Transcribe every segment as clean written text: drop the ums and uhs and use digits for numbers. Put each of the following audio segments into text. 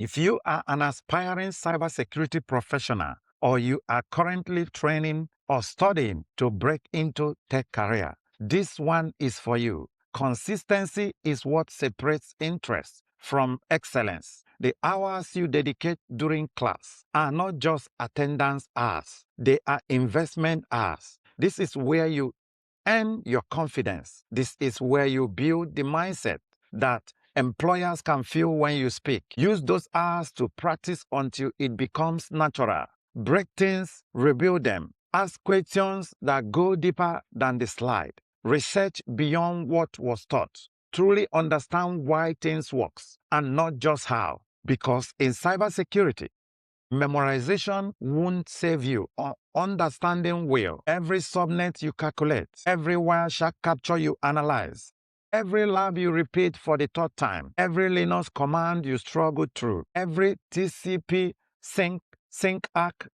If you are an aspiring cybersecurity professional or you are currently training or studying to break into tech career, this one is for you. Consistency is what separates interest from excellence. The hours you dedicate during class are not just attendance hours, they are investment hours. This is where you earn your confidence. This is where you build the mindset that employers can feel when you speak. Use those hours to practice until it becomes natural. Break things, rebuild them. Ask questions that go deeper than the slide. Research beyond what was taught. Truly understand why things work and not just how. Because in cybersecurity, memorization won't save you, or understanding will. Every subnet you calculate, every Wireshark capture you analyze, every lab you repeat for the third time, every Linux command you struggle through, every TCP sync arc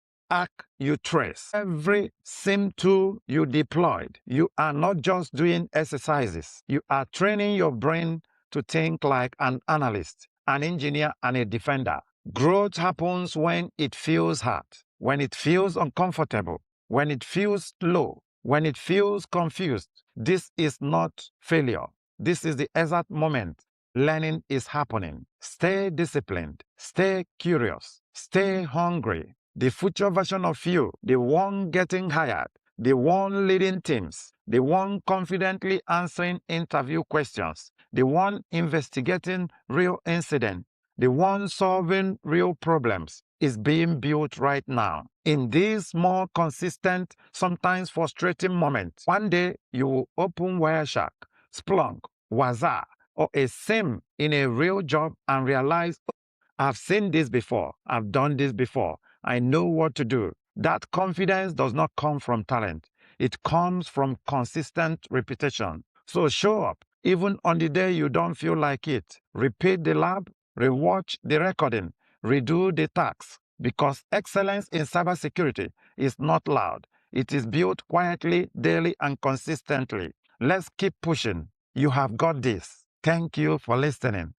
you trace, every SIM tool you deployed, you are not just doing exercises. You are training your brain to think like an analyst, an engineer, and a defender. Growth happens when it feels hard, when it feels uncomfortable, when it feels low, when it feels confused. This is not failure. This is the exact moment learning is happening. Stay disciplined, stay curious, stay hungry. The future version of you, the one getting hired, the one leading teams, the one confidently answering interview questions, the one investigating real incidents, the one solving real problems, is being built right now. In these more consistent, sometimes frustrating moments, one day you will open Wireshark, Splunk, Wazaa, or a SIM in a real job and realize, "Oh, I've seen this before, I've done this before, I know what to do." That confidence does not come from talent. It comes from consistent repetition. So show up, even on the day you don't feel like it. Repeat the lab, rewatch the recording, redo the tasks. Because excellence in cybersecurity is not loud. It is built quietly, daily, and consistently. Let's keep pushing. You have got this. Thank you for listening.